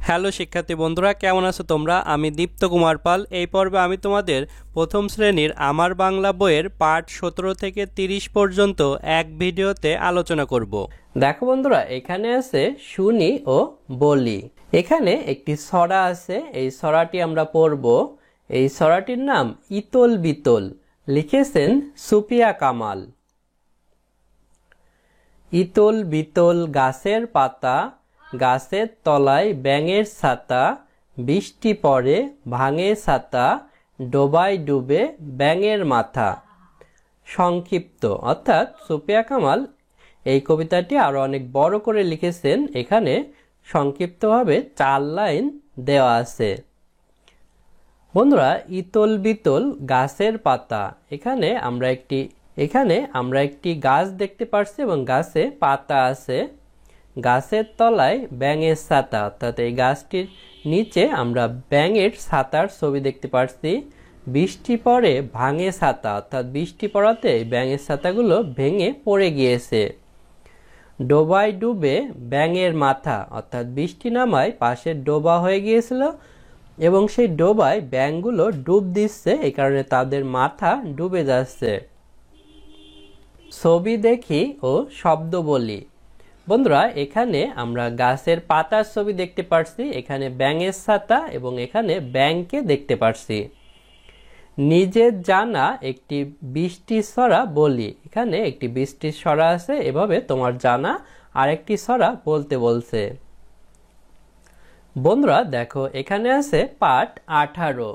Hello শিক্ষার্থী বন্ধুরা, কেমন আছো তোমরা? আমি দীপ্ত কুমার পাল। এই পর্বে আমি তোমাদের প্রথম শ্রেণীর আমার বাংলা বইয়ের পাঠ 17 থেকে 30 পর্যন্ত এক ভিডিওতে আলোচনা করব। দেখো বন্ধুরা, এখানে আছে শুনি ও বলি। এখানে একটি ছড়া আছে, এই ছড়াটি আমরা পড়ব। এই ছড়াটির নাম ইতল বিতল, লিখেছেন সুফিয়া কামাল। ইতল বিতল গাছের পাতা, গাছের তলায় ব্যাঙের ছাতা, বৃষ্টি পড়ে ভাঙে ছাতা, ডোবায় ডুবে ব্যাঙের মাথা। সংক্ষিপ্ত, অর্থাৎ সুফিয়া কামাল এই কবিতাটি আরো অনেক বড় করে লিখেছেন। এখানে সংক্ষিপ্তভাবে 4 লাইন দেওয়া আছে। বন্ধুরা, ইতল বিতল গাছের পাতা, এখানে আমরা একটি গাছ দেখতে পাচ্ছি এবং গাছে পাতা আছে। গাছের তলায় ব্যাঙের ছাতা, অর্থাৎ এই গাছটির নিচে আমরা ব্যাঙের ছাতার ছবি দেখতে পাচ্ছি। বৃষ্টি পড়ে ভাঙে ছাতা, অর্থাৎ বৃষ্টি পড়াতে ব্যাঙের ছাতাগুলো ভেঙে পড়ে গিয়েছে। ডোবায় ডুবে ব্যাঙের মাথা, অর্থাৎ বৃষ্টি নামায় পাশে ডোবা হয়ে গিয়েছিল এবং সেই ডোবায় ব্যাঙগুলো ডুব দিচ্ছে, এই কারণে তাদের মাথা ডুবে যাচ্ছে। ছবি দেখি ও শব্দ বলি। বন্ধুরা, এখানে আমরা গাছের পাতার ছবি দেখতে পাচ্ছি, এখানে ব্যাঙের ছাতা এবং এখানে ব্যাঙকে দেখতে পাচ্ছি। নিজের জানা একটি বৃষ্টির ছড়া বলি, এখানে একটি বৃষ্টির ছড়া আছে, এভাবে তোমার জানা আরেকটি ছড়া বলতে বলছে। বন্ধুরা দেখো, এখানে আছে পাঠ 18।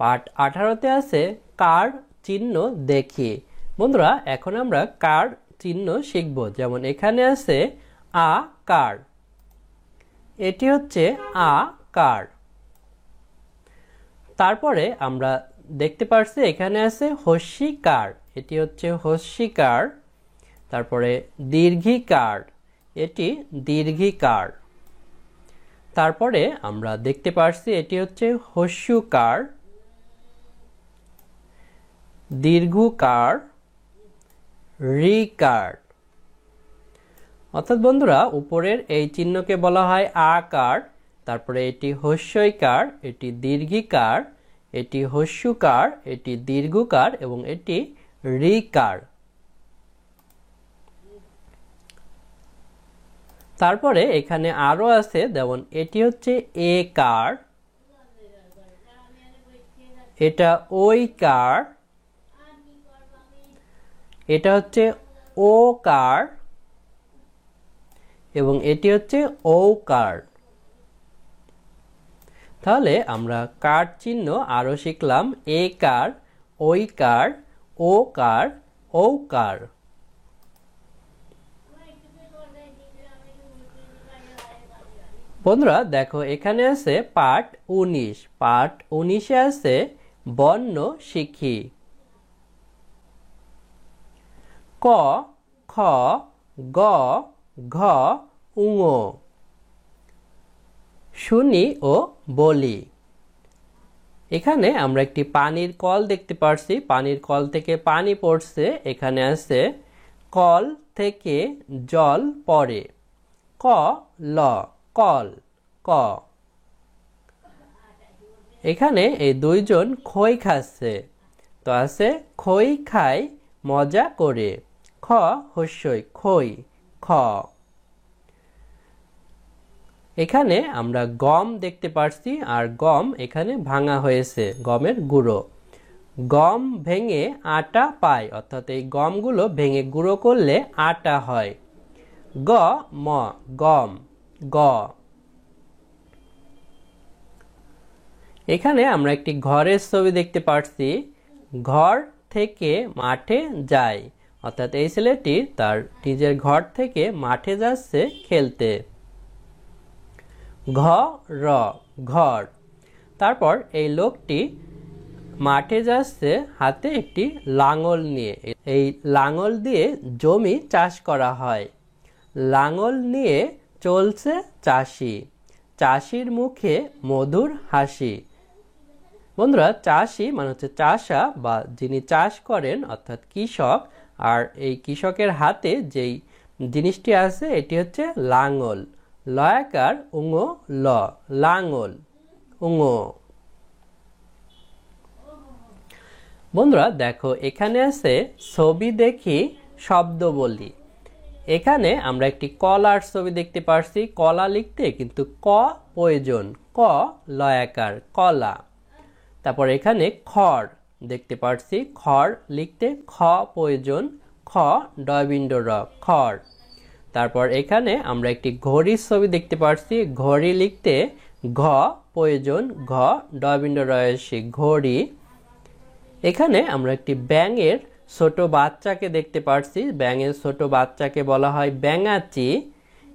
পাঠ 18তে আছে কার চিহ্ন দেখি। বন্ধুরা, এখন আমরা কার চিহ্ন শিখব। যেমন এখানে আছে আ কার, এটি হচ্ছে আ কার। তারপরে আমরা দেখতে পাচ্ছি এখানে আছে হস্যিকার, এটি হচ্ছে হস্যিকার। তারপরে দীর্ঘিকার, এটি দীর্ঘিকার। তারপরে আমরা দেখতে পাচ্ছি এটি হচ্ছে হস্যুকার, দীর্ঘকার, রিকার। অর্থাৎ বন্ধুরা, উপরের এই চিহ্নকে বলা হয় আকার, তারপরে এটি হস্যইকার, এটি দীর্ঘিকার, এটি হস্যুকার, এটি দীর্ঘকার এবং এটি রিকার। তারপরে এখানে আরো আছে, যেমন এটি হচ্ছে এ কার, এটা ওই কার, এটা হচ্ছে ও কার এবং এটি হচ্ছে ও কার। তাহলে আমরা কার চিহ্ন আরো শিখলাম, এ কার, ওই কার, ও কার, ও কার। বন্ধুরা দেখো, এখানে আছে পাঠ 19। পাঠ 19-এ আছে বর্ণ শিখি। ক, খ, গ, ঘ, ঙ। শুনি ও বলি। এখানে আমরা একটি পানির কল দেখতে পাচ্ছি, পানির কল থেকে পানি পড়ছে। এখানে আছে কল থেকে জল পড়ে। ক, ল, কল, ক। এখানে এই দুইজন খই খাচ্ছে, তো আছে খই খায় মজা করে। খ হস্যই খই, খ। এখানে আমরা গম দেখতে পাচ্ছি, আর গম এখানে ভাঙা হয়েছে, গমের গুঁড়ো। গম ভেঙে আটা পায়, অর্থাৎ এই গমগুলো ভেঙে গুঁড়ো করলে আটা হয়। গ, ম, গম, গ। এখানে আমরা একটি ঘরের ছবি দেখতে পাচ্ছি, ঘর থেকে মাঠে যায়, অর্থাৎ এই ছেলেটি তার নিজের ঘর থেকে মাঠে যাচ্ছে খেলতে। ঘ, র, ঘর। তারপর এই লোকটি মাঠে যাচ্ছে হাতে একটি লাঙল নিয়ে, এই লাঙল দিয়ে জমি চাষ করা হয়। লাঙল নিয়ে চলছে চাষি, চাষির মুখে মধুর হাসি। বন্ধুরা, চাষি মানে হচ্ছে চাষা বা যিনি চাষ করেন, অর্থাৎ কৃষক। আর এই কৃষকের হাতে যেই জিনিসটি আছে এটি হচ্ছে লাঙল। লয়াকার উঙ ল লাঙল উঙ। বন্ধুরা দেখো এখানে আছে ছবি দেখি শব্দ বলি। এখানে আমরা একটি কলার ছবি দেখতে পারছি। কলা লিখতে কিন্তু ক প্রয়োজন, ক লয়াকার কলা। তারপর এখানে খড় দেখতে পারছি, খড় লিখতে খ প্রয়োজন, খ ডয়বিন্দ র খড়। তারপর এখানে আমরা একটি ঘড়ির ছবি দেখতে পারছি, ঘড়ি লিখতে ঘ প্রয়োজন, ঘ ডয়বিন্দ রয়েছে ঘড়ি। এখানে আমরা একটি ব্যাঙের ছোট বাচ্চাকে দেখতে পারছি, ব্যাঙের ছোট বাচ্চাকে বলা হয় ব্যাঙাচি।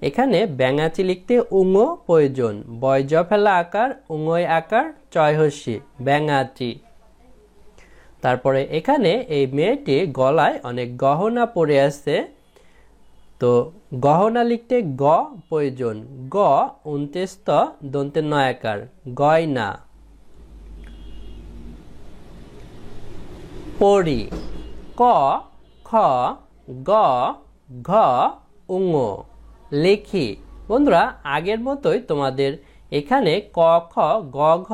এখানে ব্যাঙাচি লিখতে উঙ প্রয়োজন, বয়জ ফেলা আকার উঙয় আকার চয়হস্যি ব্যাঙাচি। তারপরে এখানে এই মেয়েটি গলায় অনেক গহনা পরে আছে, তো গহনা লিখতে গ প্রয়োজন, গ ২৯ দন্তে নয়াকার গয়না। পড়ি ক খ গ ঘ উঙ লিখি। বন্ধুরা আগের মতোই তোমাদের এখানে ক খ গ ঘ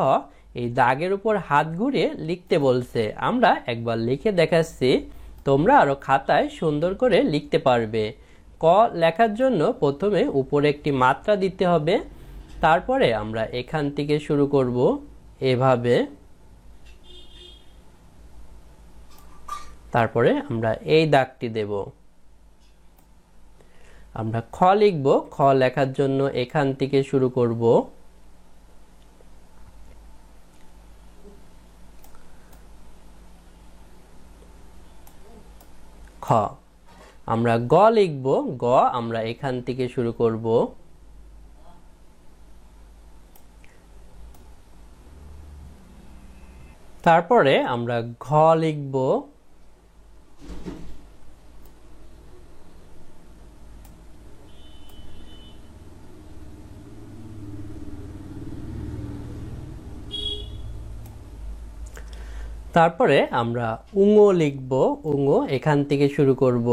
এই দাগের উপর হাত ঘুরিয়ে লিখতে বলছে। আমরা একবার লিখে দেখাচ্ছি, তোমরা আরো খাতায় সুন্দর করে লিখতে পারবে। ক লেখার জন্য প্রথমে উপরে একটি মাত্রা দিতে হবে, তারপরে আমরা এখান থেকে শুরু করব এভাবে, তারপরে আমরা এই দাগটি দেব। আমরা খ লিখব, খ লেখার জন্য এখান থেকে শুরু করব, খ। আমরা গ লিখব, গ আমরা এখান থেকে শুরু করব, তারপরে আমরা ঘ লিখব, তারপরে আমরা উঙ লিখব, উঙ এখান থেকে শুরু করব,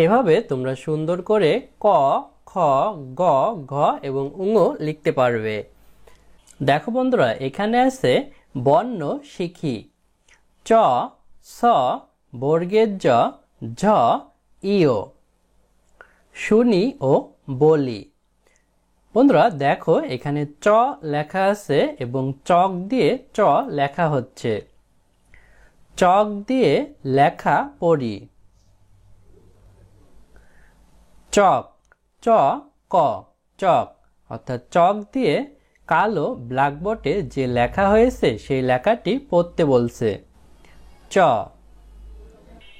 এভাবে তোমরা সুন্দর করে ক খ গ ঘ এবং উঙ লিখতে পারবে। দেখো বন্ধুরা এখানে আছে বর্ণ শিখি, চ ছ বর্গের জ ঝ ইয় শুনি ও বলি। বন্ধুরা দেখো এখানে চ লেখা আছে এবং চক দিয়ে চ লেখা হচ্ছে, চক দিয়ে লেখা পড়ি, চক চ ক চক, অর্থাৎ চক দিয়ে কালো ব্ল্যাকবোর্ডে যে লেখা হয়েছে সেই লেখাটি পড়তে বলছে, চ।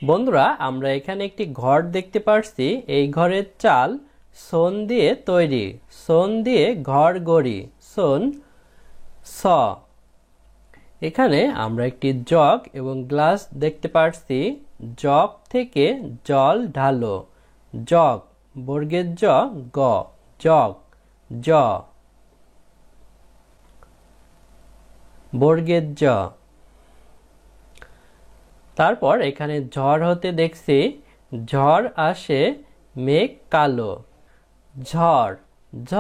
বন্ধুরা আমরা এখানে একটি ঘর দেখতে পারছি, এই ঘরের চাল সোন দিয়ে তৈরি, সোন দিয়ে ঘর গড়ি, সোন স। এখানে আমরা একটি জগ এবং গ্লাস দেখতে পারছি, জগ থেকে জল ঢালো, জগ বর্গের জ গ জগ জ বর্গের জ। তারপর এখানে ঝড় হতে দেখছি, ঝড় আসে মেঘ কালো, ঝড় ঝ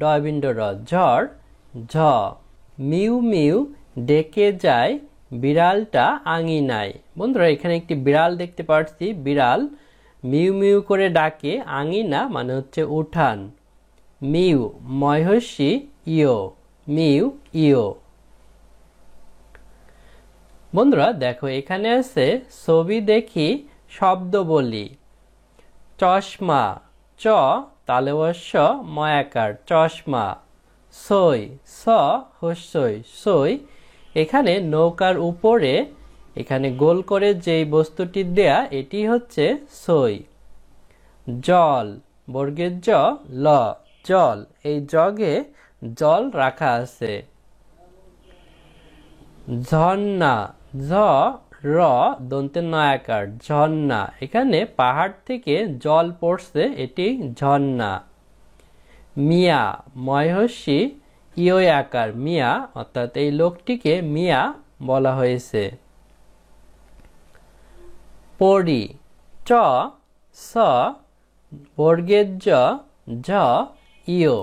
ডয়বিন্দ র ঝড় ঝ। মিউ মিউ ডেকে যায় বিড়ালটা আঙিনায়। বন্ধুরা এখানে একটি বিড়াল দেখতে পাচ্ছি, বিড়াল মিউ মিউ করে ডাকে, আঙিনা মানে হচ্ছে উঠান, মিউ ময়হস্যি ইয় মিউ ইয়। বন্ধুরা দেখো এখানে আছে ছবি দেখি শব্দ বলি, চশমা চ তালবস্য ময়াকার চশমা, সই স হস্যই সই। এখানে নৌকার উপরে এখানে গোল করে যেই বস্তুটি দেয়া এটি হচ্ছে সই, জল বর্গের জ ল জল, এই জগে জল রাখা আছে, ঝর্ণা ঝ র দন্তে নয়াকার ঝর্ণা, এখানে পাহাড় থেকে জল পড়ছে এটি ঝর্ণা, মিয়া ময়হস্যি ইয় আকার মিয়া, অর্থাৎ এই লোকটিকে মিয়া বলা হয়েছে। পড়ি, চ স বর্গের জ ঝ ইয়।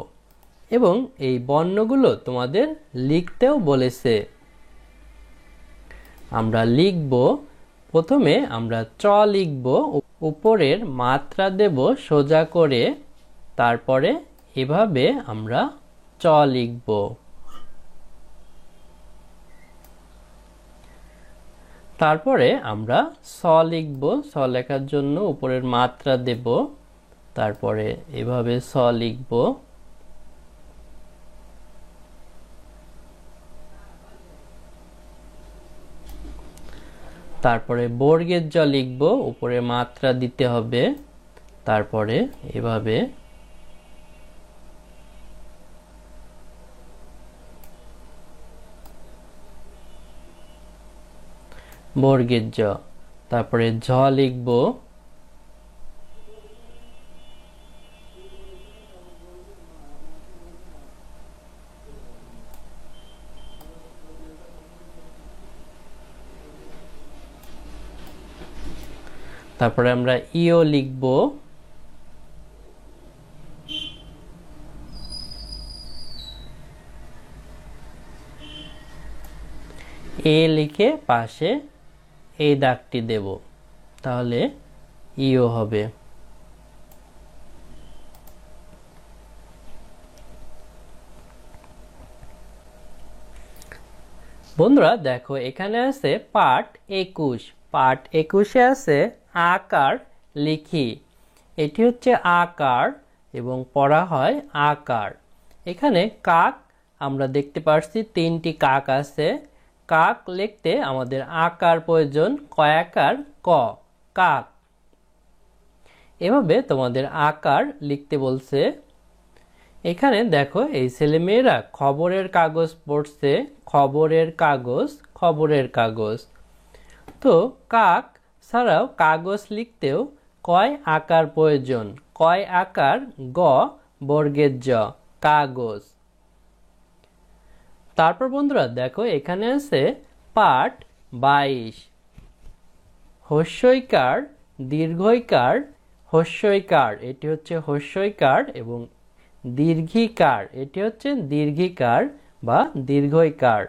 এবং এই বর্ণগুলো তোমাদের লিখতেও বলেছে। আমরা লিখব, প্রথমে আমরা চ লিখব, উপরের মাত্রা দেব সোজা করে, তারপরে এভাবে আমরা চ লিখব। তারপরে আমরা স লিখব, স লেখার জন্য উপরের মাত্রা দেব, তারপরে এভাবে স লিখব। তারপরে বর্গের জ লিখব, উপরে মাত্রা দিতে হবে, তারপরে এভাবে। বর্গের জ, তারপরে ঝ লিখব, তারপরে আমরা ইও লিখব, এ লিখে পাশে এই দাগটি দেব, তাহলে ইও হবে। বন্ধুরা দেখো, এখানে আছে পাঠ 21। পাঠ 21-এ আছে আকার লিখি। এটি হচ্ছে আকার এবং পড়া হয় আকার। এখানে কাক আমরা দেখতে পাচ্ছি, 3টি কাক আছে। কাক লিখতে আমাদের আকার প্রয়োজন, কয়াকার ক, কাক। এভাবে তোমাদের আকার লিখতে বলছে। এখানে দেখো, এই ছেলেমেয়েরা খবরের কাগজ পড়ছে, খবরের কাগজ, খবরের কাগজ। তো কাক ছাড়াও কাগজ লিখতেও কয় আকার প্রয়োজন, কয় আকার গ বর্গের জ, কাগজ। তারপর বন্ধুরা দেখো, এখানে আছে পাঠ 22। হস্যইকার, দীর্ঘইকার, হস্যইকার এটি হচ্ছে হস্যইকার, এবং দীর্ঘিকার এটি হচ্ছে দীর্ঘিকার বা দীর্ঘইকার।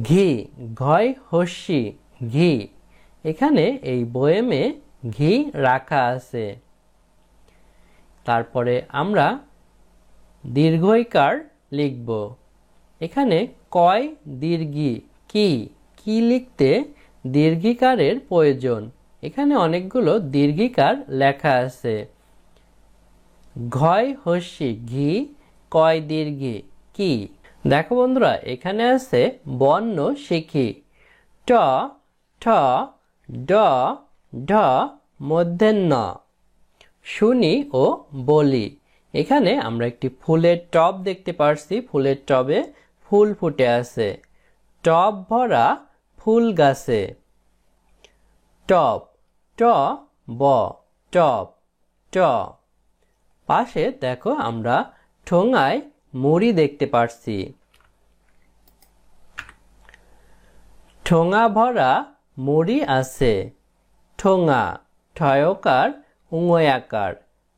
ঘি, ঘয় হস্যি, ঘি। এখানে এই বয়েমে ঘি রাখা আছে। তারপরে আমরা দীর্ঘইকার লিখব। এখানে কয় দীর্ঘি, কি, কি লিখতে দীর্ঘিকারের প্রয়োজন। এখানে অনেকগুলো দীর্ঘিকার লেখা আছে। ঘয় হস্যি ঘি, কয় দীর্ঘি, কি। দেখো বন্ধুরা, এখানে আছে বর্ণ শিখি। ট, ঠ, ড, ঢ, মূর্ধন্য। শুনি ও বলি। এখানে আমরা একটি ফুলের টব দেখতে পাচ্ছি, ফুলের টবে ফুল ফুটে আছে। টব ভরা ফুল গাছে। টব, ট ব, টব, ট। পাশে দেখো, আমরা ঠোঙায় মুড়ি দেখতে পাচ্ছি। ঠোঙা ভরা মুড়ি আছে। ঠোঙা, ঠয়কার উঙয়াকার,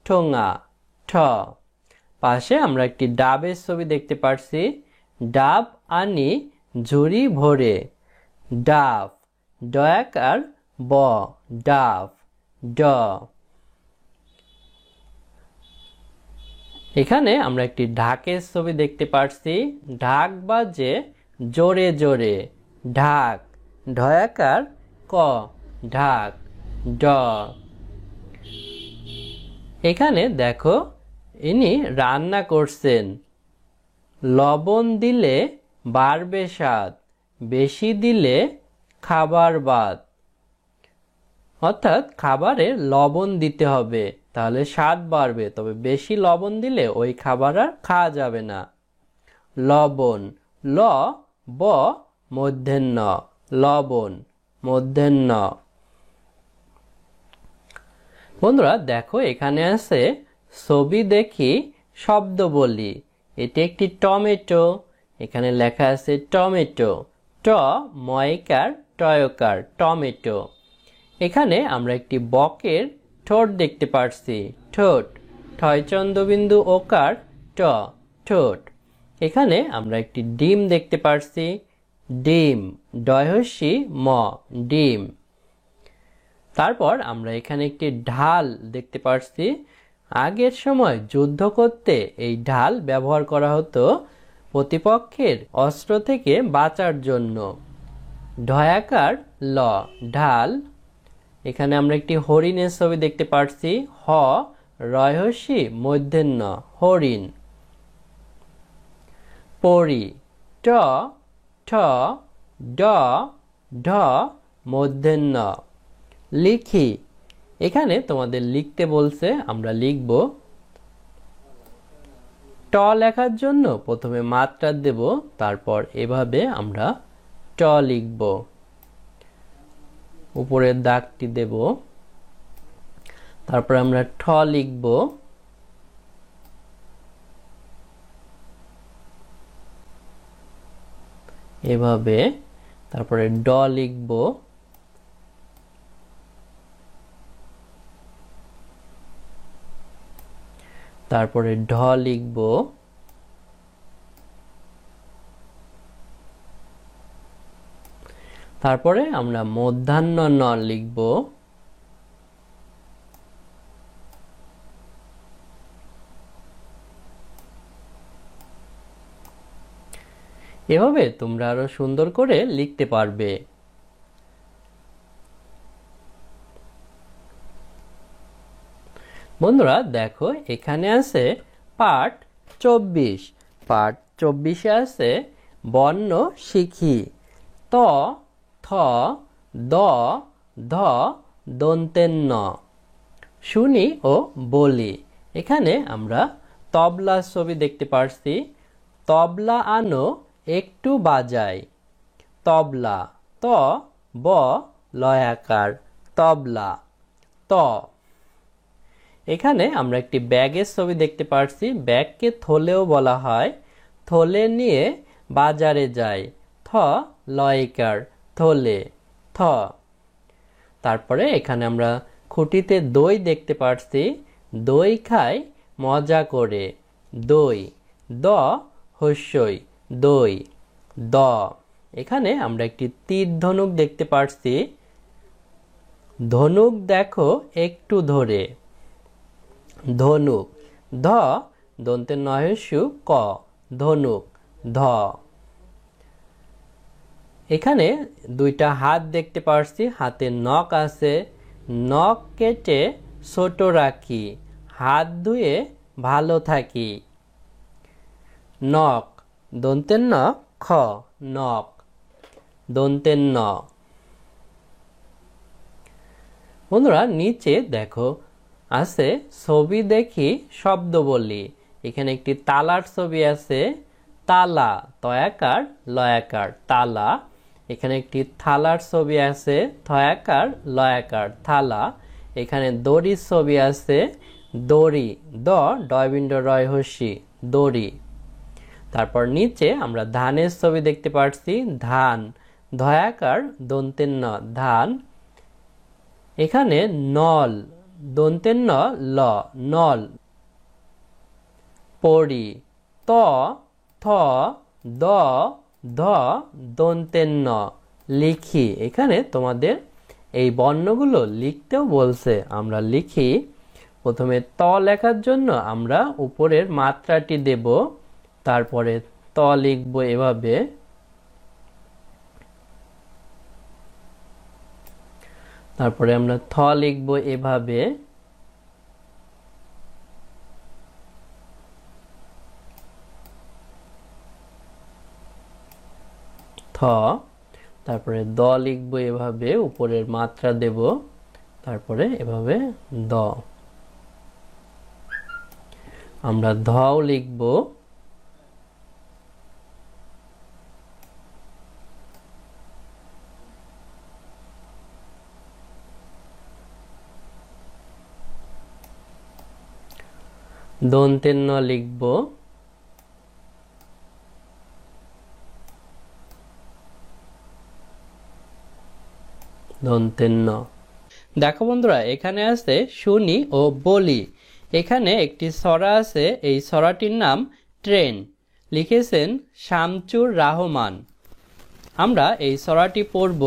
ঠোঙা, ঠ। পাশে আমরা একটি ডাবের ছবি দেখতে পাচ্ছি। ডাব আনি ঝুড়ি ভরে। ডাব, ডয়াকার ব, ডাব, ড। এখানে আমরা একটি ঢাকের ছবি দেখতে পাচ্ছি। ঢাক বাজে জোরে জোরে। ঢাক, ঢয়াকার ক, ঢাক, ড। এখানে দেখো, ইনি রান্না করছেন। লবণ দিলে বাড়বে স্বাদ, বেশি দিলে খাবার বাদ। অর্থাৎ খাবারে লবণ দিতে হবে, তাহলে স্বাদ বাড়বে, তবে বেশি লবণ দিলে ওই খাবার আর খাওয়া যাবে না। লবণ, ল ব মূর্ধন্য, লবণ, মূর্ধন্য। বন্ধুরা দেখো, এখানে আছে ছবি দেখি শব্দ বলি। এটি একটি টমেটো। এখানে লেখা আছে টমেটো। ট ময়কার টয়কার টমেটো। এখানে আমরা একটি বকের ঠোঁট দেখতে পারছি, ঠোঁট, ঠয় চন্দ্রবিন্দু ওকার ট, ঠোঁট। এখানে আমরা একটি ডিম দেখতে পারছি, ডিম, ডয়হস্যি ম, ডিম। তারপর আমরা এখানে একটি ঢাল দেখতে পারছি। আগের সময় যুদ্ধ করতে এই ঢাল ব্যবহার করা হতো প্রতিপক্ষের অস্ত্র থেকে বাঁচার জন্য, ঢয়াকার ল, ঢাল। এখানে আমরা একটি হরিণের ছবি দেখতে পারছি, হ রয়হস্যি মূর্ধন্য, হরিণ। পরি, ট, ঠ, ড, ঢ মূর্ধন্য। লিখি, এখানে তোমাদের লিখতে বলছে, আমরা লিখব। ট লেখার জন্য প্রথমে মাত্রা দেব, তারপর এভাবে আমরা ট লিখব, উপরের দাগটি দেব, তারপর আমরা ঠ লিখব, এভাবে, তারপরে ড লিখব, তারপরে ঢ লিখব, তারপরে আমরা মধ্যাহ্ন ন লিখব, এভাবে তোমরা আরো সুন্দর করে লিখতে পারবে। বন্ধুরা দেখো, এখানে আছে পাঠ 24। পাঠ 24-এ আছে বর্ণ শিখি, ত, থ, দ, ধ, দন্তের ন। শুনি ও বলি। এখানে আমরা তবলা ছবি দেখতে পারছি, তবলা আনো একটু বাজাই, তবলা, ত, ব, লয়াকার, তবলা, ত। এখানে আমরা একটি ব্যাগের ছবি দেখতে পারছি, ব্যাগকে থলেও বলা হয়, থলে নিয়ে বাজারে যায়, থ লয়কার, থলে, থ। তারপরে এখানে আমরা খুঁটিতে দই দেখতে পারছি, দই খাই মজা করে, দই, দ হস্যই, দই, দ। এখানে আমরা একটি তীর ধনুক দেখতে পারছি, ধনুক দেখো একটু ধরে, ধনুক, ধ দন্তের নয়স্যু ক, ধনুক, ধ। এখানে দুইটা হাত দেখতে পারছি, হাতে নখ আছে, নখ কেটে ছোট রাখি, হাত ধুয়ে ভালো থাকি, নখ, দন্তের ন খ, নখ, দন্তের ন। বন্ধুরা নিচে দেখো আছে ছবি দেখি শব্দ বলি। এখানে একটি তালার ছবি আছে, তালা, তয়াকার লয়াকার, তালা। এখানে একটি থালার ছবি আছে, থয়াকার লয়াকার, থালা। এখানে দড়ির ছবি আছে, দড়ি, দ ডয়বিন্দ রয়হস্যি, দড়ি। তারপর নিচে আমরা ধানের ছবি দেখতে পাচ্ছি, ধান, ধয়াকার দন্তের ন, ধান। এখানে নল, দন্তের ন ল, নল। পড়ি, ত, থ, দ, ধ দন্তের ন, লিখি। এখানে তোমাদের এই বর্ণগুলো লিখতেও বলছে, আমরা লিখি। প্রথমে ত লেখার জন্য আমরা উপরের মাত্রাটি দেব, তারপরে ত লিখব এভাবে, তারপরে আমরা থ লিখব এভাবে, থ। তারপরে দ লিখব এভাবে, উপরের মাত্রা দেব, তারপরে এভাবে দ। আমরা ধও লিখব, দন্তের ন লিখব, দন্তের ন। দেখো বন্ধুরা, এখানে আছে শুনি ও বলি। এখানে একটি ছড়া আছে, এই ছড়াটির নাম ট্রেন, লিখেছেন শামচুর রহমান। আমরা এই ছড়াটি পড়ব।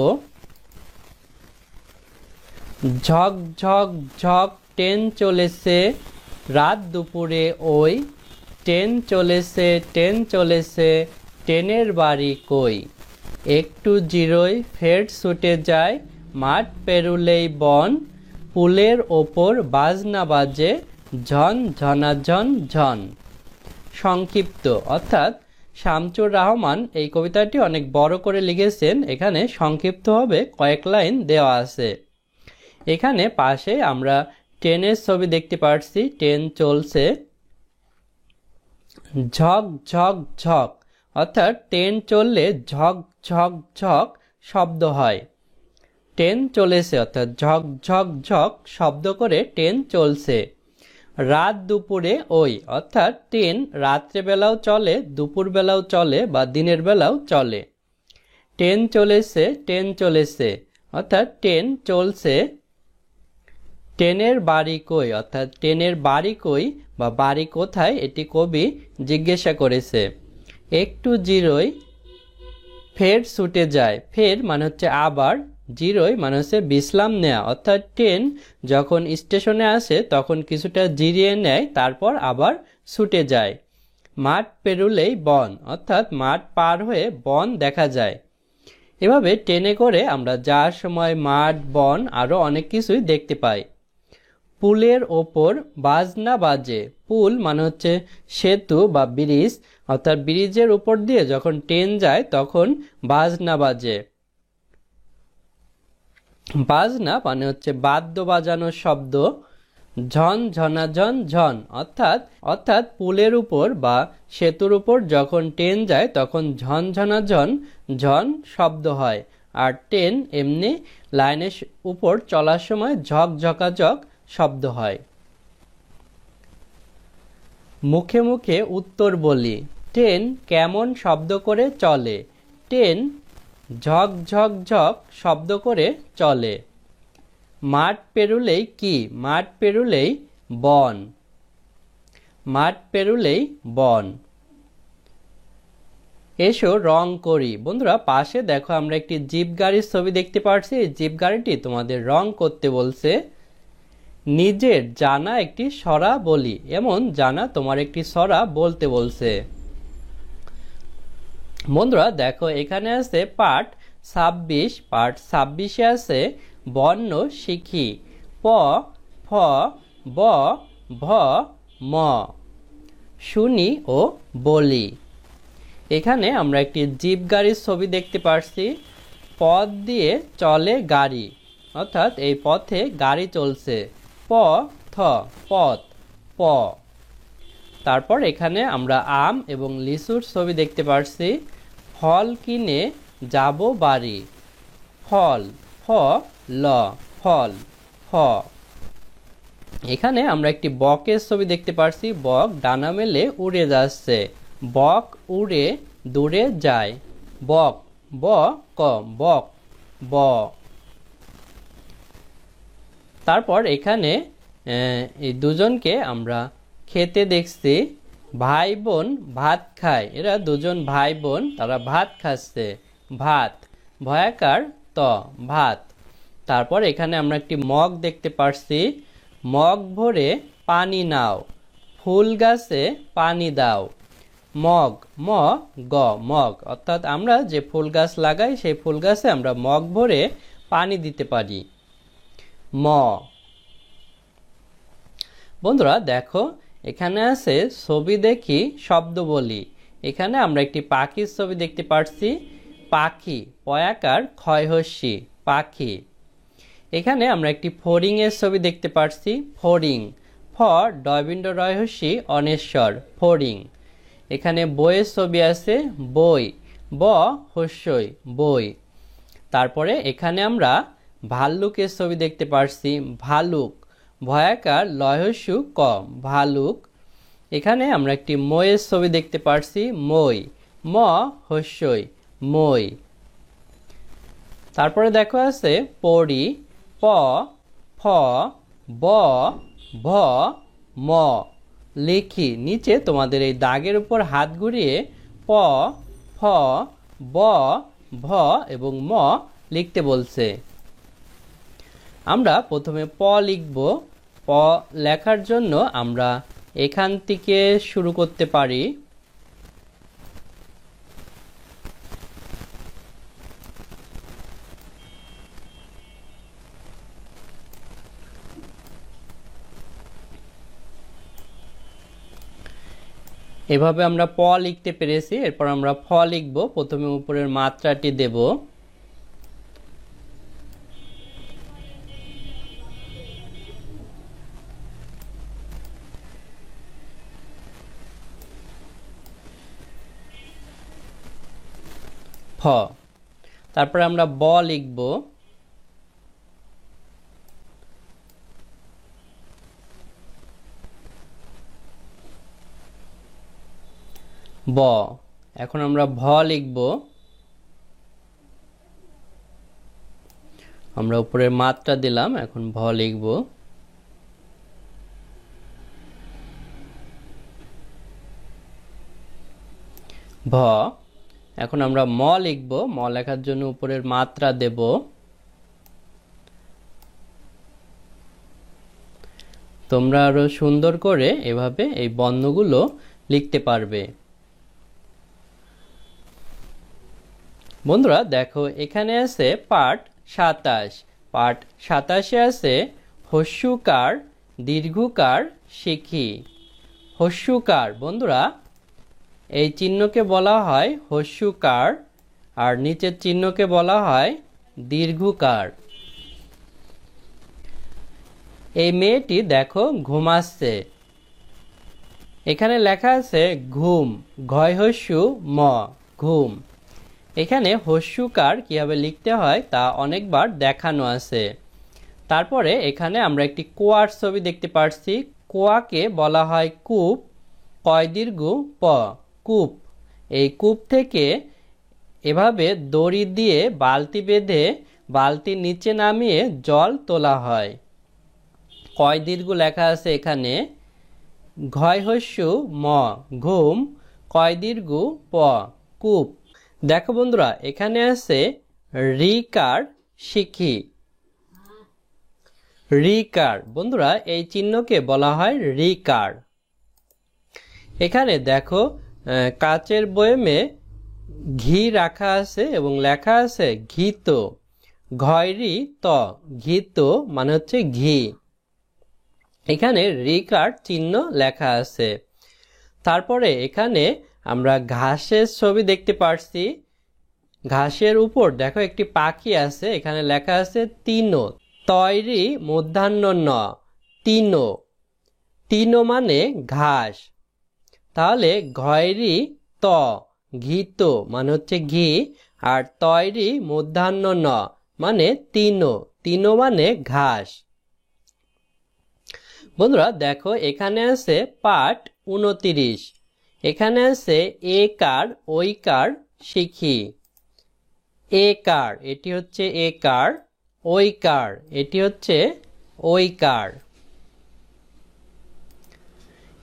ঝক ঝক ঝক ট্রেন চলেছে রাত দুপুরে ওই, ট্রেন চলেছে ট্রেন চলেছে ট্রেনের বাড়ি কই, একটু জিরোই ফের ছুটে যায় মাঠ পেরুলেই বন, পুলের ওপর বাজনা বাজে ঝন ঝনাঝন ঝন। সংক্ষিপ্ত, অর্থাৎ শামচুর রহমান এই কবিতাটি অনেক বড় করে লিখেছেন, এখানে সংক্ষিপ্তভাবে কয়েক লাইন দেওয়া আছে। এখানে পাশে আমরা ট্রেনের ছবি দেখতে পাচ্ছি, ট্রেন চলছে। ঝক ঝক ঝক, অর্থাৎ ট্রেন চললে ঝক ঝক ঝক শব্দ হয়। ট্রেন চলেছে অর্থাৎ ঝক ঝক ঝক শব্দ করে ট্রেন চলছে। রাত দুপুরে ওই, অর্থাৎ ট্রেন রাত্রেবেলাও চলে, দুপুরবেলাও চলে বা দিনের বেলাও চলে। ট্রেন চলেছে ট্রেন চলেছে, অর্থাৎ ট্রেন চলছে। ট্রেনের বাড়ি কই, অর্থাৎ ট্রেনের বাড়ি কই বা বাড়ি কোথায়, এটি কবি জিজ্ঞাসা করেছে। একটু জিরোই ফের ছুটে যায়, ফের মানে হচ্ছে আবার, জিরোই মানে হচ্ছে বিশ্রাম নেওয়া, অর্থাৎ ট্রেন যখন স্টেশনে আসে তখন কিছুটা জিরিয়ে নেয়, তারপর আবার ছুটে যায়। মাঠ পেরুলেই বন, অর্থাৎ মাঠ পার হয়ে বন দেখা যায়। এভাবে ট্রেনে করে আমরা যাওয়ার সময় মাঠ, বন আরো অনেক কিছুই দেখতে পাই। পুলের ওপর বাজনা বাজে, পুল মানে হচ্ছে সেতু বা ব্রিজ, অর্থাৎ ব্রিজের উপর দিয়ে যখন ট্রেন যায় তখন বাজনা বাজে। বাজনা মানে হচ্ছে বাদ্য বাজানোর শব্দ। ঝন ঝনাঝন ঝন, অর্থাৎ পুলের উপর বা সেতুর উপর যখন ট্রেন যায় তখন ঝন ঝনাঝন ঝন শব্দ হয়, আর ট্রেন এমনি লাইনের উপর চলার সময় ঝক ঝকাঝক শব্দ হয়। মুখে মুখে উত্তর বলি, ট্রেন কেমন শব্দ করে চলে, ট্রেন ঝক ঝক ঝক শব্দ করে চলে। মাঠ পেরুলেই কি, মাঠ পেরুলেই বন, মাঠ পেরুলেই বন। এসো রং করি। বন্ধুরা, পাশে দেখো আমরা একটি জিপ গাড়ির ছবি দেখতে পাচ্ছি, এই জিপ গাড়িটি তোমাদের রং করতে বলছে। নিজের জানা একটি ছড়া বলি, এমন জানা তোমার একটি ছড়া বলতে বলছে। বন্ধুরা দেখো, এখানে আছে পাঠ 26, পাঠ 26-এ আছে বর্ণ শিখি, প ফ ব ভ ম, শুনি ও বলি। এখানে আমরা একটি জিপ গাড়ির ছবি দেখতে পাচ্ছি। পথ দিয়ে চলে গাড়ি, অর্থাৎ এই পথে গাড়ি চলছে। প থ পথ, প। তারপর এখানে আমরা আম এবং লিচুর ছবি দেখতে পাচ্ছি। ফল কিনে যাব বাড়ি, ফল ফ ল, ফল ফ। এখানে আমরা একটি বকের ছবি দেখতে পাচ্ছি। বক ডানা মেলে উড়ে যাচ্ছে, বক উড়ে দূরে যায়, বক ব ক বক ব। তারপর এখানে এই দুজনকে আমরা খেতে দেখছি। ভাই বোন ভাত খায়, এরা দুজন ভাই বোন, তারা ভাত খাচ্ছে, ভাত ভয়াকার ত ভাত। তারপর এখানে আমরা একটি মগ দেখতে পাচ্ছি। মগ ভরে পানি নাও, ফুল গাছে পানি দাও, মগ ম গ মগ, অর্থাৎ আমরা যে ফুল গাছ লাগাই সেই ফুল গাছে আমরা মগ ভরে পানি দিতে পারি, ম। বন্ধুরা দেখো, এখানে আছে ছবি দেখি শব্দ বলি। এখানে আমরা একটি পাখির ছবি দেখতে পাচ্ছি। পাখি পয়াকার ক্ষয়হস্যি, পাখি। এখানে আমরা একটি ফড়িং এর ছবি দেখতে পাচ্ছি। ফড়িং ফ ডয়বিন্দ রয়হস্যি অনেশ্বর, ফড়িং। এখানে বইয়ের ছবি আছে, বই ব হস্যই, বই। তারপরে এখানে আমরা ভাল্লুকের ছবি দেখতে পাচ্ছি। ভালুক ভয়াকার লয়হস্যু ক, ভালুক। এখানে আমরা একটি ময়ের ছবি দেখতে পাচ্ছি। মই ম হস্যই, মই। তারপরে দেখো আছে পড়ি, প, ফ, ব, ভ, ম। লিখি, নিচে তোমাদের এই দাগের উপর হাত ঘুরিয়ে প, ফ, ব, ভ এবং ম লিখতে বলছে। আমরা প্রথমে প লিখব। প লেখার জন্য আমরা এখান থেকে শুরু করতে পারি। এভাবে আমরা প লিখতে পেরেছি। এরপর আমরা ফ লিখব। প্রথমে উপরের মাত্রাটি দেব। ফ। তারপরে আমরা ব লিখব। ব। এখন আমরা ভ লিখব। আমরা উপরের মাত্রা দিলাম, এখন ভ লিখব। ভ। এখন আমরা ম লিখব। ম লেখার জন্য উপরের মাত্রা দেব। তোমরা আরো সুন্দর করে এভাবে এই বর্ণগুলো লিখতে পারবে। বন্ধুরা দেখো, এখানে আছে পাঠ 27। পাঠ 27-এ আছে হস্যকার, দীর্ঘকার শিখি। হস্যকার বন্ধুরা, এই চিহ্নকে বলা হয় হস্যকার, আর নিচের চিহ্নকে বলা হয় দীর্ঘকার। এই মেয়েটি দেখো ঘুমাচ্ছে। এখানে লেখা আছে ঘুম, ঘয় হস্যু ম, ঘুম। এখানে হস্যকার কিভাবে লিখতে হয় তা অনেকবার দেখানো আছে। তারপরে এখানে আমরা একটি কুয়ার ছবি দেখতে পাচ্ছি। কুয়াকে বলা হয় কূপ, কয় দীর্ঘ প, কূপ। এই কূপ থেকে এভাবে দড়ি দিয়ে বালতি বেঁধে বালতির নিচে নামিয়ে জল তোলা হয়। কয় দীর্ঘ লেখা আছে এখানে। ঘয় হস্যু ম, ঘুম, কয় দীর্ঘ প, কূপ। দেখো বন্ধুরা, এখানে আছে রিকার শিখি। রিকার বন্ধুরা, এই চিহ্নকে বলা হয় রিকার। এখানে দেখো কাচের বয়মে ঘি রাখা আছে এবং লেখা আছে ঘিত, ঘয়রি ত, ঘিত মানে হচ্ছে ঘি। এখানে রিকার চিহ্ন লেখা আছে। তারপরে এখানে আমরা ঘাসের ছবি দেখতে পাচ্ছি। ঘাসের উপর দেখো একটি পাখি আছে। এখানে লেখা আছে তিনো, তৈরি মধ্যাহ্ন ন, তিনো। তিনো মানে ঘাস। তাহলে ঘয়রি ত, ঘিত মানে হচ্ছে ঘি, আর তৈরি মধ্যাহ্ন ন মানে তিনো, তিনো মানে ঘাস। বন্ধুরা দেখো, এখানে আছে পাঠ 29। এখানে আছে একার, ঐকার শিখি। একার এটি হচ্ছে একার, ঐকার এটি হচ্ছে ঐকার।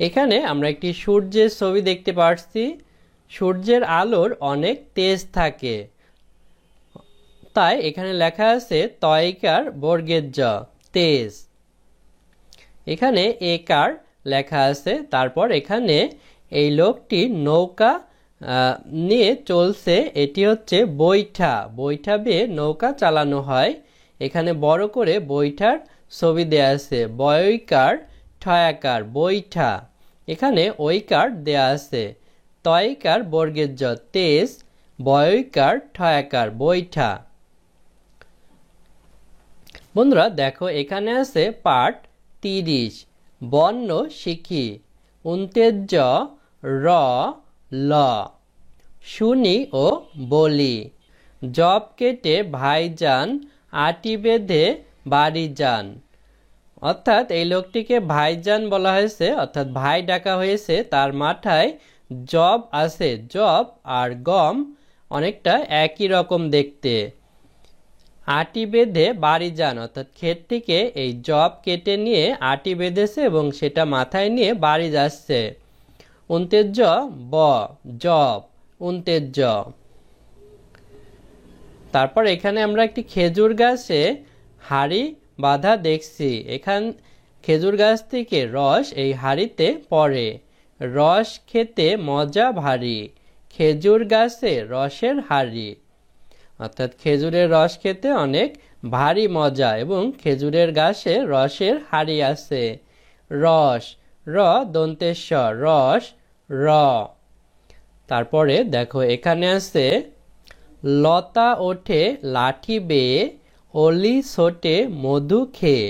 এখানে আমরা একটি সূর্যের ছবি দেখতে পাচ্ছি। সূর্যের আলোর অনেক তেজ থাকে, তাই এখানে লেখা আছে তয়কার বর্গের জ, তেজ। এখানে একার লেখা আছে। তারপর এখানে এই লোকটি নৌকা নিয়ে চলছে। এটি হচ্ছে বৈঠা, বৈঠা বেয়ে নৌকা চালানো হয়। এখানে বড় করে বৈঠার ছবি দেয়া আছে। বয়কার ঠয়াকার, বৈঠা। এখানে ঐকার দেয়া আছে। তয়কার বর্গের জ, তেজ, বয়কার ঠয়াকার, বৈঠা। বন্ধুরা দেখো, এখানে আছে পাঠ 30। বর্ণ শিখি। উন্তেজ র, ল, শুনি ও বলি। জব কেটে ভাইজান, আটি বেঁধে বাড়ি যান। অর্থাৎ এই লোকটিকে ভাইজান বলা হয়েছে, অর্থাৎ ভাই ডাকা হয়েছে। তার মাথায় জব আছে। জব আর গম অনেকটা একই রকম দেখতে। আটি বেঁধে বাড়ি যান, অর্থাৎ ক্ষেত থেকে এই জব কেটে নিয়ে আটি বেঁধেছে এবং সেটা মাথায় নিয়ে বাড়ি যাচ্ছে। উন্তের জ ব জব, উন্তের জ। তারপর এখানে আমরা একটি খেজুর গাছে হাড়ি বাঁধা দেখছি। খেজুর গাছ থেকে রস এই হাড়িতে পড়ে, রস খেতে মজা ভারী, খেজুর গাছে রসের হাড়ি। অর্থাৎ খেজুরের রস খেতে অনেক ভারী মজা এবং খেজুরের গাছে রসের হাড়ি আছে। রস র দন্তেশ্বর রস র। তারপরে দেখো এখানে আছে লতা ওঠে লাঠি বেয়ে, অলি ছোটে মধু খেয়ে।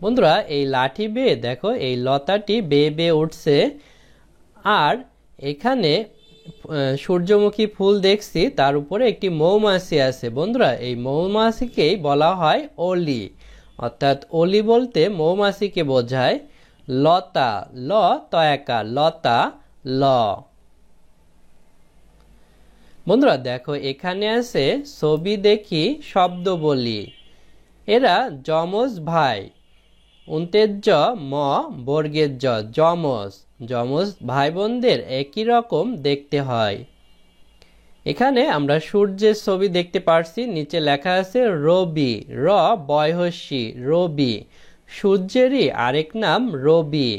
বন্ধুরা এই লাঠি বেয়ে দেখো এই লতাটি বেয়ে বেয়ে উঠছে, আর এখানে সূর্যমুখী ফুল দেখছি, তার উপরে একটি মৌমাছি আছে। বন্ধুরা এই মৌমাছিকেই বলা হয় অলি, অর্থাৎ অলি বলতে মৌমাছিকে বোঝায়। লতা ল তয়াকার লতা ল। বন্ধুরা দেখো এখানে আছে ছবি দেখি শব্দ বলি, এরা যমজ ভাই। উন্তের জ ম বর্গের জ যমজ, যমজ ভাই বোনদের একই রকম দেখতে হয়। এখানে আমরা সূর্যের ছবি দেখতে পারছি, নিচে লেখা আছে রবি র বয়হস্যি রবি, সূর্যেরই আরেক নাম রবি।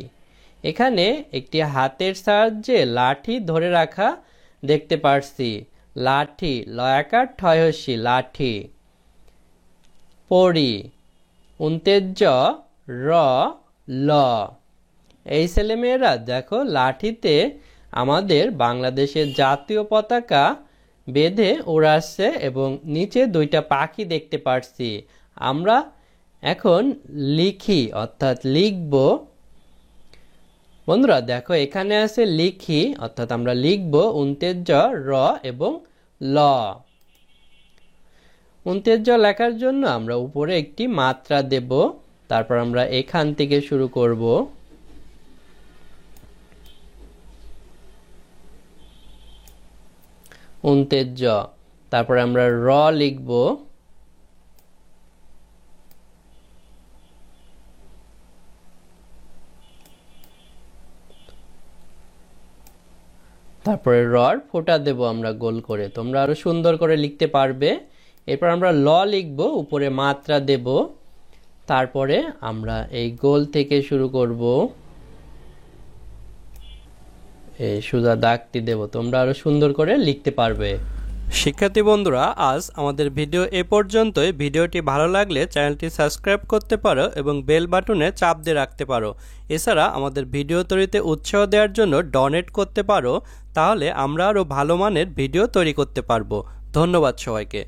এখানে একটি হাতের সাহায্যে লাঠি ধরে রাখা দেখতে পারছি, লাঠি লয়াকার ঠয়হস্যি লাঠি। পড়ি উন্তের জ র ল। এই ছেলেমেয়েরা দেখো লাঠিতে আমাদের বাংলাদেশের জাতীয় পতাকা বেঁধে উড়াচ্ছে এবং নিচে দুইটা পাখি দেখতে পারছি। আমরা এখন লিখি অর্থাৎ লিখব। বন্ধুরা দেখো এখানে আছে লিখি, অর্থাৎ আমরা লিখব উন্তের জ র এবং ল। উন্তের জ লেখার জন্য আমরা উপরে একটি মাত্রা দেব, তারপর আমরা এখান থেকে শুরু করব। উন্তের জ, তারপর আমরা র লিখব, তারপরে রর ফোঁটা দেব আমরা গোল করে, তোমরা আরো সুন্দর করে লিখতে পারবে। এরপর আমরা ল লিখব, উপরে মাত্রা দেব, তারপরে আমরা এই গোল থেকে শুরু করব, এই সোজা দাগটি দেব, তোমরা আরো সুন্দর করে লিখতে পারবে। শিক্ষার্থী বন্ধুরা আজ আমাদের ভিডিও এ পর্যন্তই। ভিডিওটি ভালো লাগলে চ্যানেলটি সাবস্ক্রাইব করতে পারো এবং বেল বাটনে চাপ দিয়ে রাখতে পারো। এছাড়া আমাদের ভিডিও তৈরিতে উৎসাহ দেওয়ার জন্য ডোনেট করতে পারো, তাহলে আমরা আরও ভালো মানের ভিডিও তৈরি করতে পারবো। ধন্যবাদ সবাইকে।